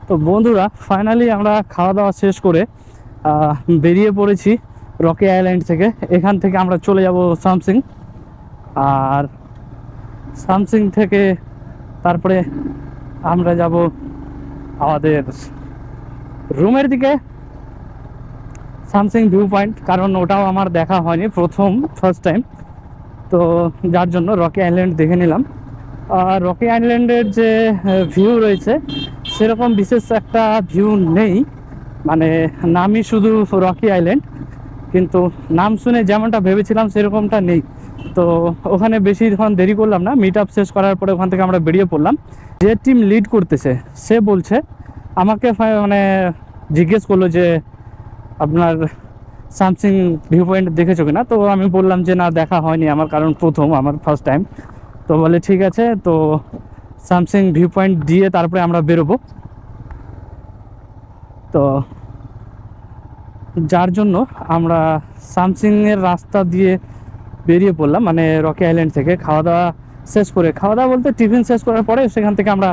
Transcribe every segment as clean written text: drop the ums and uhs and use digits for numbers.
তো বন্ধুরা ফাইনালি আমরা খাওয়া দাওয়া শেষ করে বেরিয়ে পড়েছি রকি আইল্যান্ড থেকে। এখান থেকে আমরা চলে যাব সামসিং, আর সামসিং থেকে তারপরে আমরা যাব আমাদের রুমের দিকে, সামসিং ভিউ পয়েন্ট, কারণ ওটাও আমার দেখা হয়নি, ফার্স্ট টাইম। তো যার জন্য রকি আইল্যান্ড দেখে নিলাম। আর রকি আইল্যান্ডের যে ভিউ রয়েছে সেরকম বিশেষ একটা ভিউ নেই, মানে নামই শুধু রকি আইল্যান্ড, কিন্তু নাম শুনে যেমনটা ভেবেছিলাম সেরকমটা নেই। তো ওখানে বেশিক্ষণ দেরি করলাম না, মিট আপ শেষ করার পরে ওখান থেকে আমরা বেরিয়ে পড়লাম। যে টিম লিড করতেছে সে বলছে আমাকে, মানে জিজ্ঞেস করলো যে আপনার সামসিং ভিউ পয়েন্ট দেখেছো কিনা। তো আমি বললাম যে না, দেখা হয়নি আমার, কারণ আমার ফার্স্ট টাইম। তো বলে ঠিক আছে, তো সামসিং ভিউ পয়েন্ট দিয়ে তারপরে আমরা বেরোবো। তো যার জন্য আমরা সামসিংয়ের রাস্তা দিয়ে বেরিয়ে পড়লাম, মানে রকি আইল্যান্ড থেকে খাওয়া দাওয়া শেষ করে, খাওয়া দাওয়া বলতে টিফিন শেষ করার পরে সেখান থেকে আমরা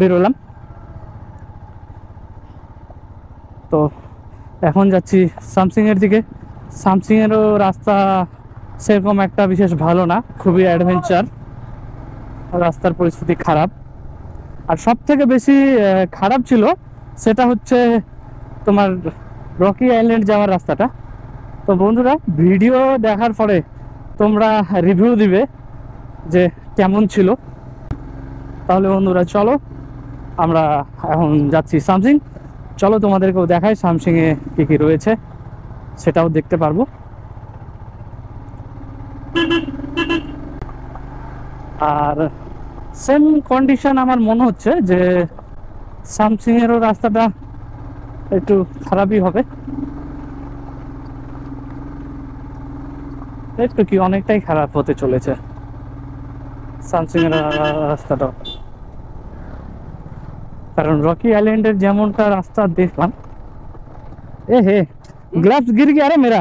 বেরোলাম। তো এখন যাচ্ছি সামসিংয়ের দিকে। সামসিংয়েরও রাস্তা সেরকম একটা বিশেষ ভালো না, খুবই অ্যাডভেঞ্চার, রাস্তার পরিস্থিতি খারাপ। আর সব থেকে বেশি খারাপ ছিল সেটা হচ্ছে তোমার রকি আইল্যান্ড যাওয়ার রাস্তাটা। তো বন্ধুরা ভিডিও দেখার পরে তোমরা রিভিউ দিবে যে কেমন ছিল। তাহলে বন্ধুরা চলো, আমরা এখন যাচ্ছি সামসিং। চলো তোমাদেরকেও দেখাই সামসিংয়ে কী কী রয়েছে, সেটাও দেখতে পারবো। আর সেম কন্ডিশন আমার মনে হচ্ছে যে সামসিংয়েরও রাস্তাটা একটু খারাপই হবে, একটু কি অনেকটাই খারাপ হতে চলেছে সামসিংয়ের রাস্তাটাও। কারণ রকি আইল্যান্ডের যেমনটা রাস্তা দেখলাম, এ হে ग्लव्स गिर गया रे मेरा,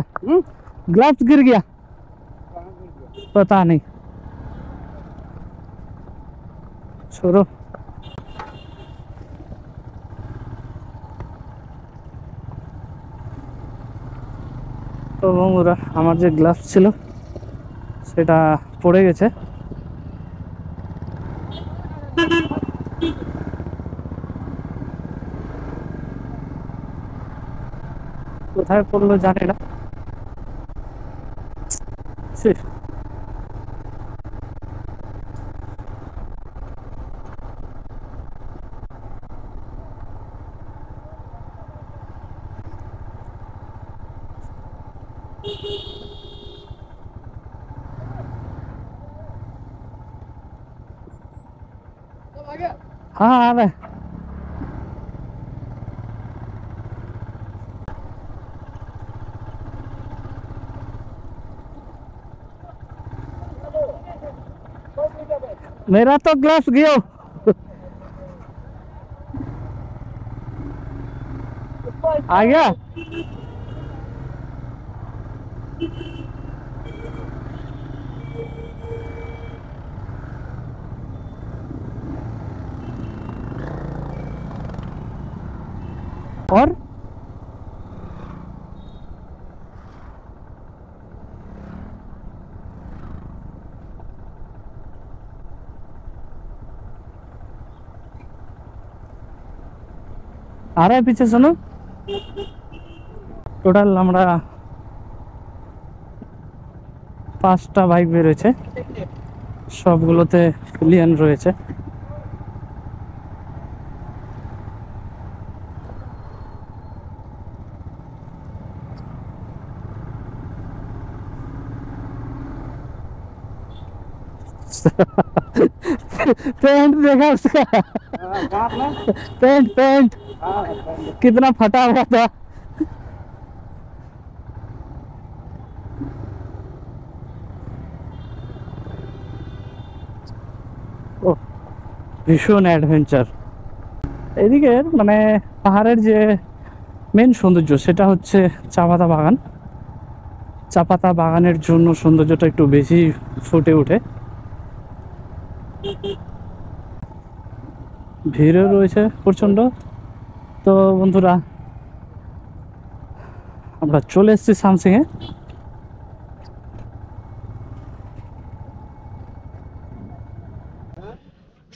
ग्लव्स गिर गया, पता नहीं, छोड़ो। তো বন্ধুরা আমার যে গ্লাভস ছিল সেটা পড়ে গেছে। কোথায় পড়লো জানি না। हाँ आ रहा है। मेरा तो ग्लास गया आ गया। और आ रहा है पीछे, सुनो। টোটাল আমরা 5টা বাইক বেরোছে, সবগুলোতে ক্লিয়ার রয়েছে। पैंट देखा उसका, पैंट कितना फटा हुआ था। ও ভীষণ অ্যাডভেঞ্চার। এদিকের মানে পাহাড়ের যে মেন সৌন্দর্য সেটা হচ্ছে চা পাতা বাগান। চা পাতা বাগানের জন্য সৌন্দর্যটা একটু বেশি ফুটে ওঠে। ভিড়ও রয়েছে প্রচণ্ড। তো বন্ধুরা আমরা চলে এসেছি সামসিংয়ে।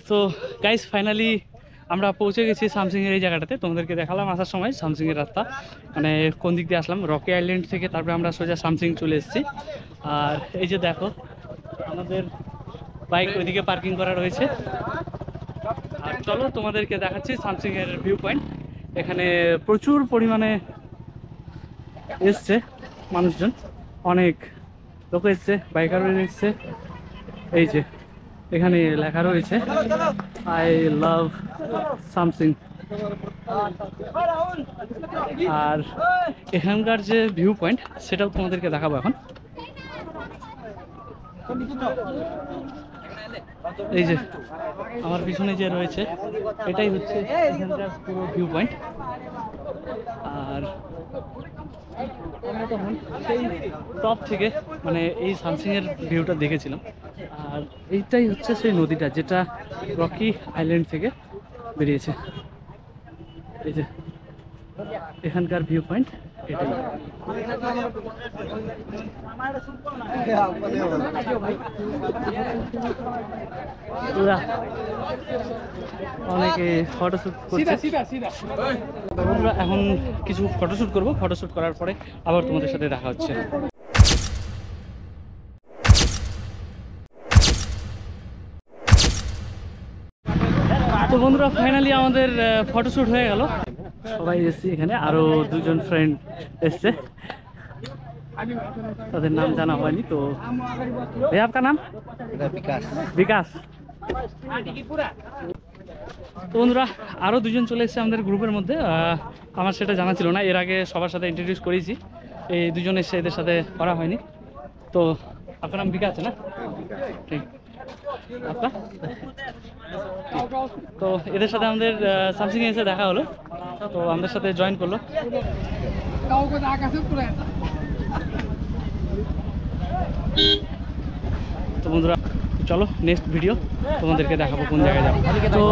তো গাইস ফাইনালি আমরা পৌঁছে গেছি সামসিংয়ের এই জায়গাটাতে। তোমাদেরকে দেখালাম আসার সময় সামসিংয়ের রাস্তা, মানে কোন দিক দিয়ে আসলাম। রকি আইল্যান্ড থেকে তারপরে আমরা সোজা সামসিং চলে এসেছি। আর এই যে দেখো আমাদের বাইক ওইদিকে পার্কিং করা রয়েছে। আর চলো তোমাদেরকে দেখাচ্ছি সামসিংয়ের ভিউ পয়েন্ট। এখানে প্রচুর পরিমাণে এসছে মানুষজন, অনেক লোক এসছে, বাইকারও এসছে। এই যে এখানে লেখা রয়েছে আই লাভ সামসিং। আর এখানকার যে ভিউ পয়েন্ট সেটাও তোমাদেরকে দেখাবো এখন। এই যে আমার পিছনে যে রয়েছে এটাই হচ্ছে এখানকার পুরো ভিউ পয়েন্ট। আর আমরা তখন সেই টপ থেকে মানে এই সামসিংয়ের ভিউটা দেখেছিলাম। আর এইটাই হচ্ছে সেই নদীটা যেটা রকি আইল্যান্ড থেকে বেরিয়েছে। এই যে এখানকার ভিউ পয়েন্ট এটাই। অনেকে ফটোশ্যুট করছে। আমরা এখন কিছু ফটোশ্যুট করবো, ফটোশ্যুট করার পরে আবার তোমাদের সাথে দেখা হচ্ছে। তো বন্ধুরা ফাইনালি আমাদের ফটোশ্যুট হয়ে গেল। সবাই এসেছি এখানে, আরো দুজন ফ্রেন্ড এসছে, তাদের নাম জানা হয়নি। তো ভাই আপনার নাম? বিকাশ। বিকাশ। তো বন্ধুরা আরো দুজন চলে এসেছে আমাদের গ্রুপের মধ্যে। আমার সেটা জানা ছিল না, এর আগে সবার সাথে ইন্ট্রোডিউস করেছি, এই দুজন এসে এদের সাথে করা হয়নি। তো আপনার নাম বিকাশ না? ঠিক। আপনার? তো এদের সাথে আমাদের সামসিংয়ে এসে দেখা হলো, তো আমাদের সাথে জয়েন করলো। তো বন্ধুরা চলো নেক্সট ভিডিও তোমাদেরকে দেখাবো কোন জায়গায় যাবো। তো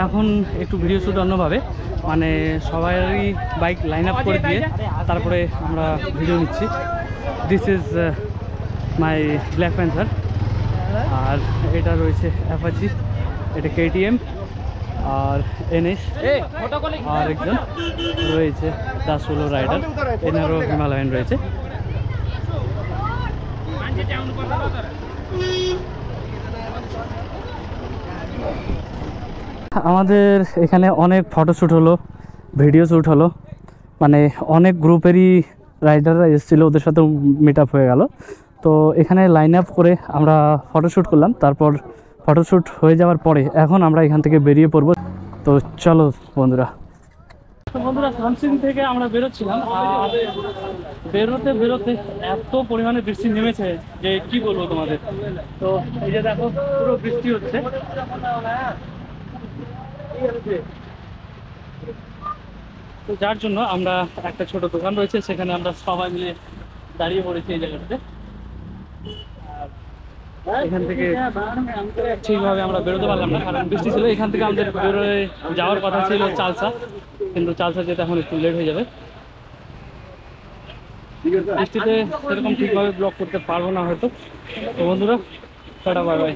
এখন একটু ভিডিও শ্যুট অন্যভাবে, মানে সবারই বাইক লাইন আপ করে দিয়ে তারপরে আমরা ভিডিও নিচ্ছি। This is my black panther. আর এটা রয়েছে অ্যাপাচি, এটা কেটিএম, আর এনএস, আর একজন রয়েছে দা সোলো রাইডার, এনারও হিমালয়ান রয়েছে। আমাদের এখানে অনেক ফটোশ্যুট হলো, ভিডিও শ্যুট হলো, মানে অনেক গ্রুপেরই রাইডাররা এসেছিলো, ওদের সাথেও মিট আপ হয়ে গেল। তো এখানে লাইন আপ করে আমরা ফটোশ্যুট করলাম। তারপর ফটোশ্যুট হয়ে যাওয়ার পরে এখন আমরা এখান থেকে বেরিয়ে পড়বো। তো চলো বন্ধুরা। তো বন্ধুরা সামসিং থেকে আমরা বেরোচ্ছিলাম, আর বেরোতে বেরোতে এত পরিমাণে বৃষ্টি নেমেছে যে কি বলবো তোমাদের। তো এই যে দেখো পুরো বৃষ্টি হচ্ছে। তো যার জন্য আমরা একটা ছোট দোকান রয়েছে সেখানে আমরা সবাই মিলে দাঁড়িয়ে পড়েছি এই জায়গাটাতে। এখান থেকে ঠিকভাবে আমরা বেরোতে পারলাম না, কারণ বৃষ্টি ছিল। এখান থেকে আমাদের বেরোয় যাওয়ার কথা ছিল চালসা, কিন্তু চালসা যেতে এখন একটু লেট হয়ে যাবে। বৃষ্টিতে সেরকম ঠিকভাবে ব্লগ করতে পারবো না হয়তো। তো বন্ধুরা টাটা বাই বাই।